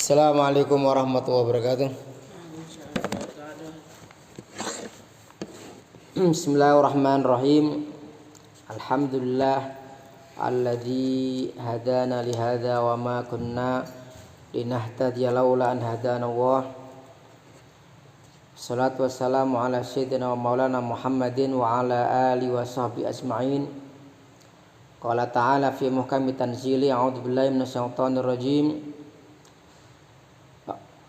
Assalamualaikum warahmatullahi wabarakatuh. Bismillahirrahmanirrahim. Alhamdulillah alladzi hadana li hadza wa ma kunna linahtadiya laula an hadana Allah. Salatu wassalamu ala sayyidina wa maulana Muhammadin wa ala alihi wa sahbihi ajma'in. Qala ta'ala fi muhkami tanzili a'udzu billahi minasyaitonir rajim.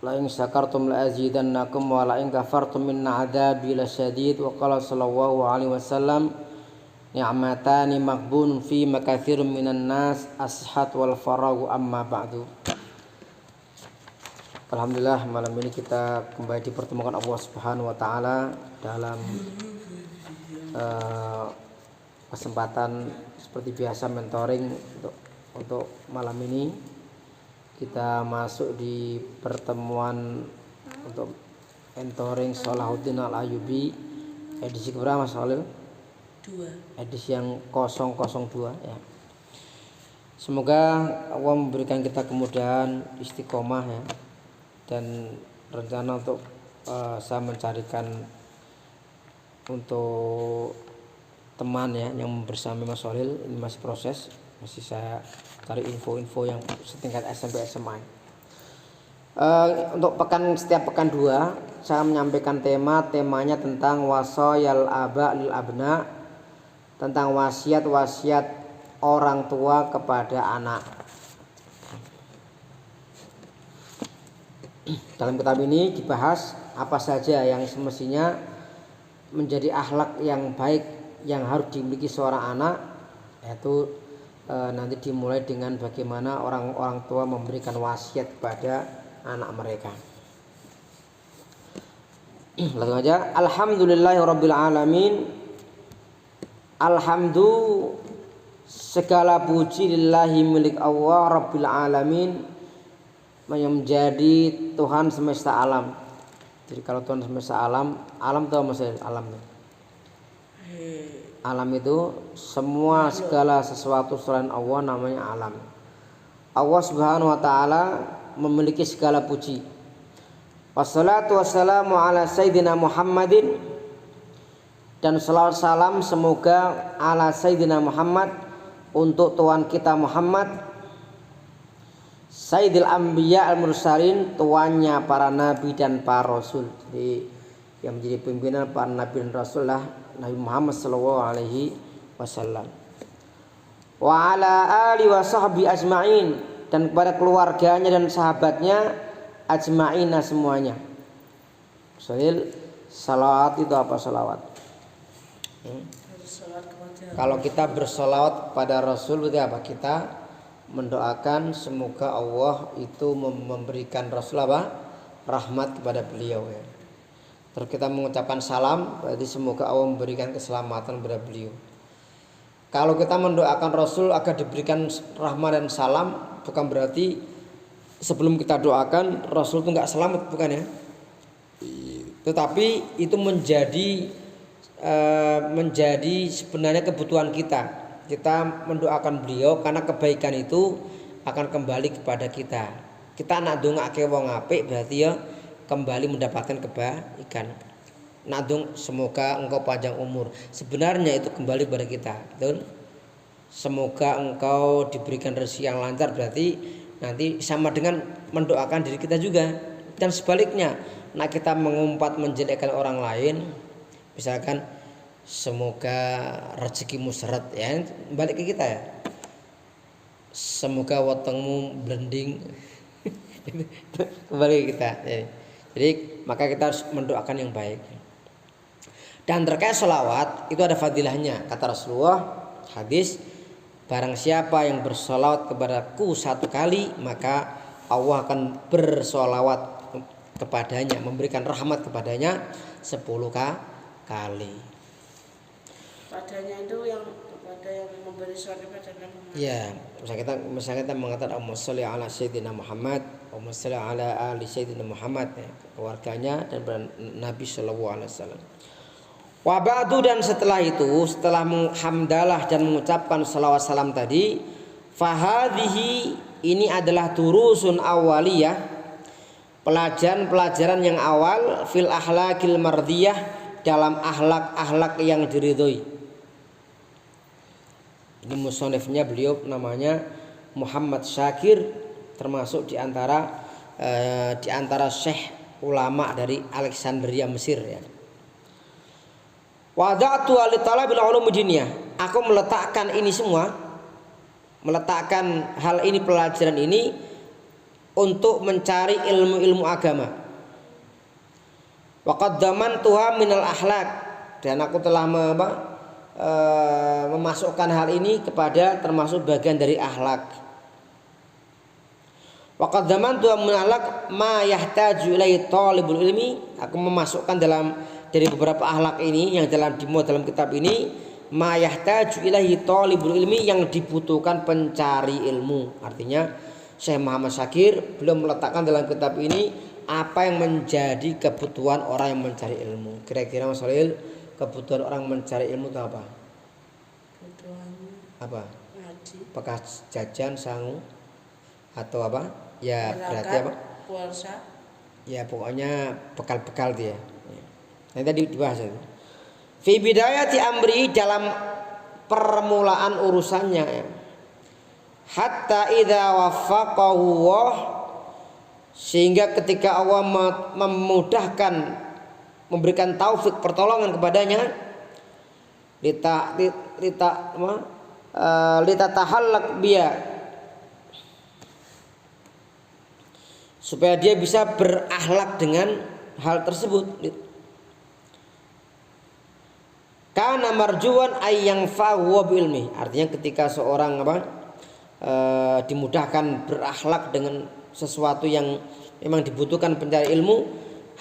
La in syakartum la azidannakum wa la in kafartum minna adzabi lasyadid wa qala sallallahu alaihi wasallam ni'matani maqbunun fi makatsirun minan nas as-sihat wal faragu amma ba'du. Alhamdulillah malam ini kita kembali dipertemukan Allah Subhanahu wa taala dalam kesempatan seperti biasa mentoring untuk malam ini. Kita masuk di pertemuan untuk mentoring Salahuddin Al-Ayyubi edisi berapa Mas Khalil? 2. Edisi yang 002 ya. Semoga Allah memberikan kita kemudahan istiqomah ya. Dan rencana untuk saya mencarikan untuk teman ya yang bersama Mas Khalil, ini masih proses, masih saya cari info-info yang setingkat SMP SMA. Untuk setiap pekan 2 saya menyampaikan temanya tentang wasayal aba lil abna, tentang wasiat-wasiat orang tua kepada anak. Dalam kitab ini dibahas apa saja yang semestinya menjadi akhlak yang baik yang harus dimiliki seorang anak, yaitu nanti dimulai dengan bagaimana orang tua memberikan wasiat kepada anak mereka. Langsung aja. Alhamdulillahirabbil alamin. Segala puji lillahi milik Allah Rabbil alamin, yang menjadi Tuhan semesta alam. Jadi kalau Tuhan semesta alam itu maksudnya alam. Alam itu semua segala sesuatu selain Allah namanya alam. Allah Subhanahu wa taala memiliki segala puji. Wassalatu wassalamu ala sayyidina Muhammadin, dan salawat salam semoga ala sayyidina Muhammad, untuk Tuhan kita Muhammad, Sayyidil Anbiya al-Mursalin, tuannya para nabi dan para rasul. Jadi yang menjadi pimpinan para nabi dan rasul lah Nabi Muhammad sallallahu alaihi wasallam. Wa ala ali wa sahbi ajma'in, dan kepada keluarganya dan sahabatnya ajma'ina semuanya. Salawat itu apa salawat? Kalau kita bersalawat kepada Rasul berarti apa? Kita mendoakan semoga Allah itu memberikan Rasul apa? Rahmat kepada beliau ya. Terus kita mengucapkan salam, berarti semoga Allah memberikan keselamatan kepada beliau. Kalau kita mendoakan Rasul agar diberikan rahmat dan salam, bukan berarti sebelum kita doakan Rasul itu nggak selamat, bukan ya? Tetapi itu menjadi sebenarnya kebutuhan kita. Kita mendoakan beliau karena kebaikan itu akan kembali kepada kita. Kita nak ndongake wong apik berarti ya kembali mendapatkan kebaikan. Nadung semoga engkau panjang umur. Sebenarnya itu kembali kepada kita, betul? Semoga engkau diberikan rezeki yang lancar, berarti nanti sama dengan mendoakan diri kita juga. Dan sebaliknya, nak kita mengumpat menjelekkan orang lain, misalkan semoga rezekimu seret ya, balik ke kita ya. Semoga wetengmu blending. Kembali ke kita. Jadi maka kita harus mendoakan yang baik. Dan terkait sholawat itu ada fadilahnya. Kata Rasulullah hadis, barang siapa yang bersolawat kepadaku 1 kali, maka Allah akan bersholawat kepadanya, memberikan rahmat kepadanya 10 kali. Padanya itu yang kepada yang memberi sholawat kepada Nabi Muhammad. Ya, misalnya kita mengatakan Allahumma sholli ala sayyidina Muhammad, Allahumma sholli ala ali sayyidina Muhammad, ya, keluarganya dan Nabi sallallahu alaihi wasallam. Wa ba'du, dan setelah itu, setelah menghamdalah dan mengucapkan salawat salam tadi, fahadhihi, ini adalah durusun awaliyah, pelajaran-pelajaran yang awal fil akhlaqil mardiyah, dalam akhlak-akhlak yang diridhoi. Ini musonifnya beliau namanya Muhammad Syakir, termasuk di antara syekh ulama dari Alexandria Mesir ya. Wada'tu li talabil ulum diniyah. Aku meletakkan ini semua, meletakkan hal ini, pelajaran ini untuk mencari ilmu-ilmu agama. Wa qaddamantuha minal akhlaq, dan aku telah memasukkan hal ini kepada termasuk bagian dari akhlak. Wa qaddamantuha minal akhlaq ma yahtaju ilaihi talibul ilmi, aku memasukkan dari beberapa akhlak ini yang dimuat dalam kitab ini, ma yahtaju ilaihi talibul ilmi, yang dibutuhkan pencari ilmu. Artinya Syekh Muhammad Syakir belum meletakkan dalam kitab ini apa yang menjadi kebutuhan orang yang mencari ilmu. Kira-kira Mas Khalil, kebutuhan orang mencari ilmu itu apa? Kebutuhannya Apa? ngaji, Bekas jajan, sangu, atau apa? Ya berarti apa? puasa. Ya pokoknya bekal-bekal dia. Nanti tadi dibahas itu. Fi bidayati amri, dalam permulaan urusannya ya. Hatta idza waffaqahu Allah, sehingga ketika Allah memudahkan, memberikan taufik, pertolongan kepadanya, litatahallaq biya, supaya dia bisa berakhlak dengan hal tersebut. Kana marjuwan ayyang fa'wa ilmi, artinya ketika seorang dimudahkan berakhlak dengan sesuatu yang memang dibutuhkan pencari ilmu,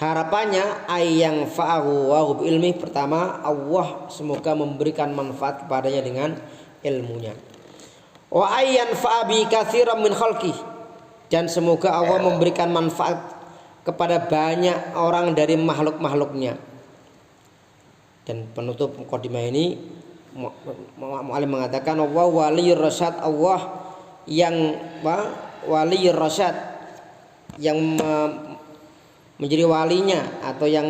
harapannya ayyang fa'ahu wa ilmi, pertama Allah semoga memberikan manfaat kepadanya dengan ilmunya. Wa ayyan fa'abi katsiran min khalqi, dan semoga Allah memberikan manfaat kepada banyak orang dari makhluk-makhluknya. Dan penutup mukadimah ini mu'allim mengatakan wa waliyur rasyad, Allah yang waliyur rasyad, yang menjadi walinya atau yang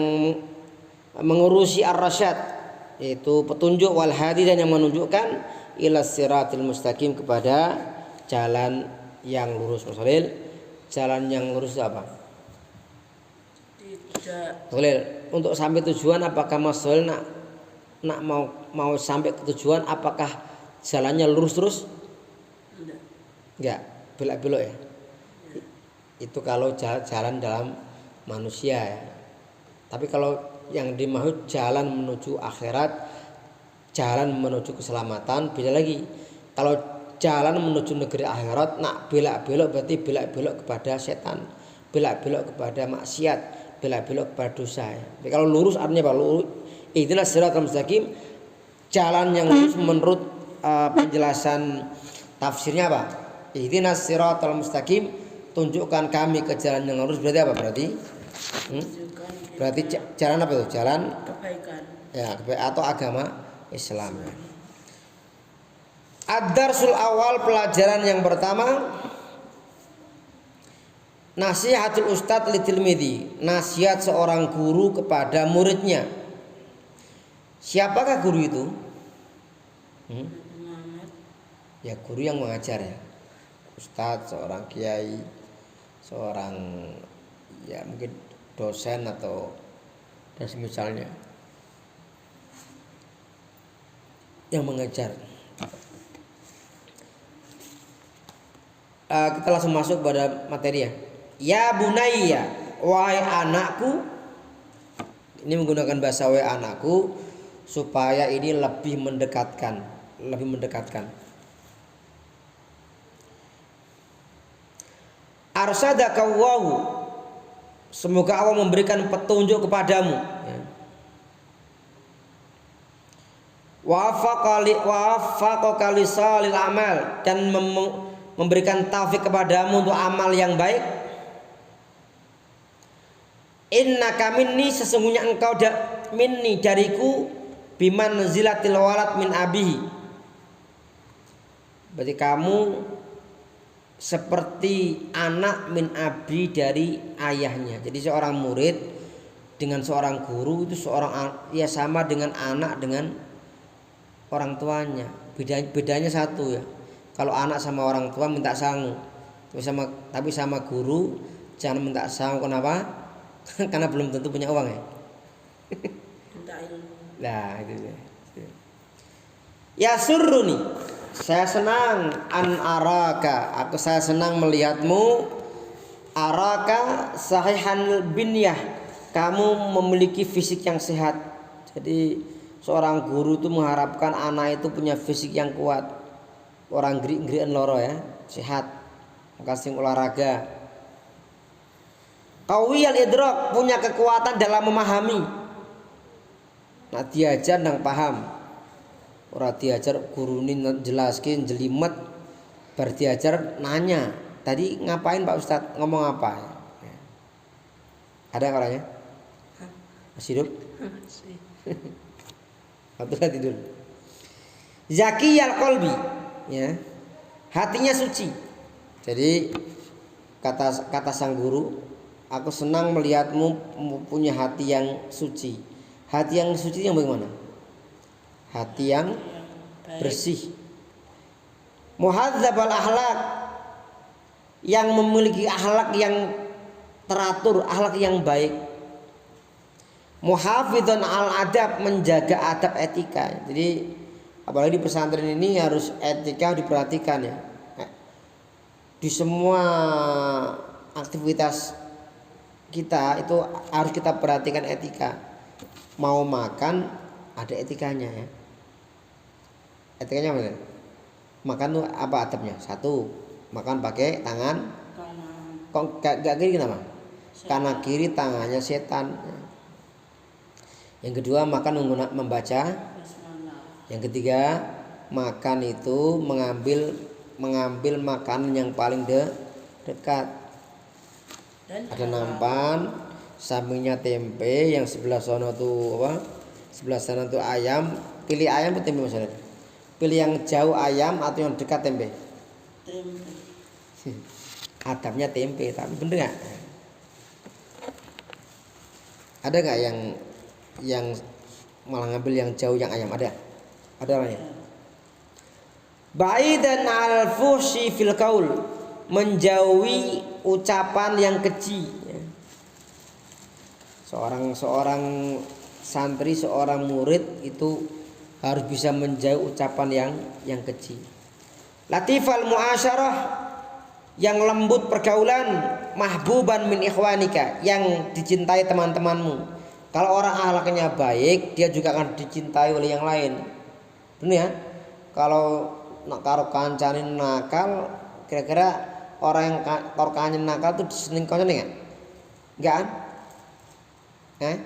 mengurusi ar-rasyad, yaitu petunjuk, wal hadi, dan yang menunjukkan ila siratil mustaqim, kepada jalan yang lurus. Mas Khalil, jalan yang lurus itu apa? Tidak. Khalil, untuk sampai tujuan apakah Mas Khalil nak mau sampai ke tujuan, apakah jalannya lurus terus? Enggak, belok-belok ya. Itu kalau jalan dalam manusia ya. Tapi kalau yang dimaksud jalan menuju akhirat, jalan menuju keselamatan, beda lagi. Kalau jalan menuju negeri akhirat, nak belok-belok berarti belok-belok kepada setan, belok-belok kepada maksiat, belok-belok kepada dosa ya. Tapi kalau lurus artinya apa? Lurus, itulah siratal mustaqim, jalan yang lurus menurut penjelasan tafsirnya apa? Ihdinas siratal mustaqim, tunjukkan kami ke jalan yang lurus, berarti apa? Berarti jalan apa itu? Jalan Kebaikan. Ya, atau agama Islam. Ad-darsul awal, pelajaran yang pertama, nasihatul ustadz li tilmidhi, nasihat seorang guru kepada muridnya. Siapakah guru itu? Ya guru yang mengajar ya. Ustadz, seorang kiai, seorang ya mungkin dosen atau dan semisalnya yang mengajar. Kita langsung masuk pada materi ya. Ya bunayya, wahai anakku. Ini menggunakan bahasa wahai anakku supaya ini lebih mendekatkan. Arsadaka Allahu, semoga Allah memberikan petunjuk kepadamu ya. Wafaqaka lisalil amal, dan memberikan taufik kepadamu untuk amal yang baik. Innaka minni, sesungguhnya engkau minni, dariku, biman zilatil walad min abihi, berarti kamu seperti anak min abi dari ayahnya. Jadi seorang murid dengan seorang guru itu ya sama dengan anak dengan orang tuanya. Bedanya satu ya. Kalau anak sama orang tua minta sangu, tapi sama guru jangan minta sangu. Kenapa? Karena belum tentu punya uang ya. Minta ilmu. Nah itu ya. Ya suruni, saya senang an araka, saya senang melihatmu araka sahihan binyah, kamu memiliki fisik yang sehat. Jadi seorang guru itu mengharapkan anak itu punya fisik yang kuat. Orang geri-gerian loro ya, sehat, kasih olahraga. Qawiyal idrak, punya kekuatan dalam memahami. Nah diajar nang paham. Ora diajar guru ini jelaskin jelimet, bar diajar nanya. Tadi ngapain Pak Ustadz, ngomong apa? Ada orangnya? Masih hidup? Masih. Atau tidur? Zakiyal qalbi, ya. Hatinya suci. Jadi kata sang guru, aku senang melihatmu punya hati yang suci. Hati yang suci yang bagaimana? Hati yang bersih. Muhadzabal akhlak, yang memiliki akhlak yang teratur, akhlak yang baik. Muhafidun al adab, menjaga adab etika. Jadi apalagi di pesantren ini harus etika diperhatikan ya. Di semua aktivitas kita itu harus kita perhatikan etika. Mau makan ada etikanya ya. Etikanya mana? Makan tuh apa adabnya? Satu, makan pakai tangan Kanan. kok gak kiri kenapa? Setan. Karena kiri tangannya setan. Yang kedua makan menggunakan membaca. Bismillah. Yang ketiga makan itu mengambil makanan yang paling dekat. Dan Ada nampan, sampingnya tempe, yang sebelah sana tuh apa? Sebelah sana tuh ayam. Pilih ayam atau tempe maksudnya? Pilih yang jauh ayam atau yang dekat tempe? tempe. Adabnya tempe, tapi bener nggak? Ada nggak yang malah ngambil yang jauh yang ayam? Ada orangnya. Baidan al fuhsi fil qaul, menjauhi ucapan yang keji. Seorang santri, seorang murid itu harus bisa menjauh ucapan yang keji. Latifal muasyarah, yang lembut pergaulan. Mahbuban min ikhwanika, yang dicintai teman-temanmu. Kalau orang akhlaknya baik, dia juga akan dicintai oleh yang lain. Benar ya? Kalau nak karo kancane nakal, kira-kira orang yang karo kancane nakal tuh diseneng kancane enggak? Enggak kan?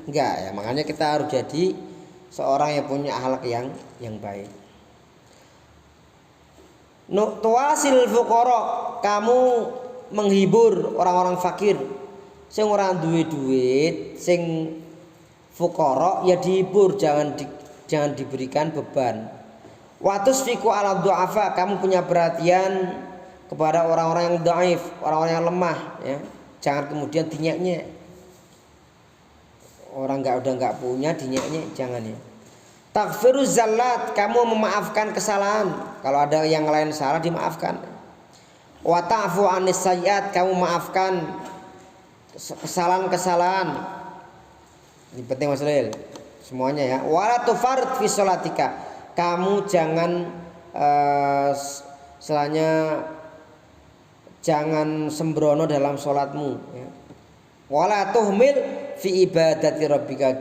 Enggak ya, makanya kita harus jadi seorang yang punya akhlak yang baik. Tuasil fuqara, kamu menghibur orang-orang fakir. Sing ora duwe duit, sing fuqara ya dihibur, jangan diberikan beban. Watus fiku ala du'afa, kamu punya perhatian kepada orang-orang yang dhaif, orang-orang yang lemah ya. Jangan kemudian dinyek-nyek. Orang udah nggak punya dinyek-nyek, jangan ya. Taghfiruz zallat, kamu memaafkan kesalahan. Kalau ada yang lain salah dimaafkan. Wa ta'fu anis sayyiat, kamu maafkan kesalahan-kesalahan. Ini penting Mas Lil. Semuanya ya. Wala tufarid fi sholatika, kamu jangan jangan sembrono dalam sholatmu ya. Wala tuhmil fi ibadati rabbika,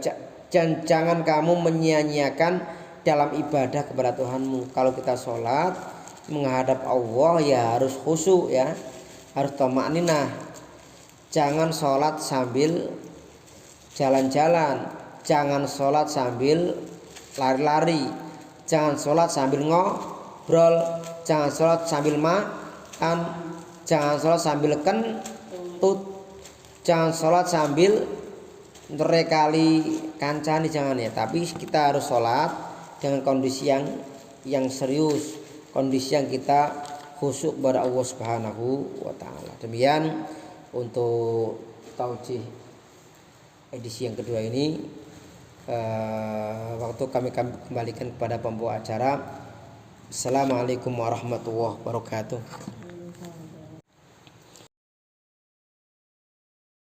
jangan kamu menyia-nyiakan dalam ibadah kepada Tuhanmu. Kalau kita sholat menghadap Allah ya harus khusyuk ya, harus thama'ninah. Jangan sholat sambil jalan-jalan, jangan sholat sambil lari-lari, jangan sholat sambil ngobrol, jangan sholat sambil makan, jangan sholat sambil kentut, jangan sholat sambil rekali kancani, jangan ya. Tapi kita harus sholat dengan kondisi yang serius, kondisi yang kita khusyuk kepada Allah Subhanahu wa taala. Demikian untuk taujih edisi yang kedua ini. Waktu kami kembalikan kepada pembawa acara. Assalamualaikum warahmatullahi wabarakatuh.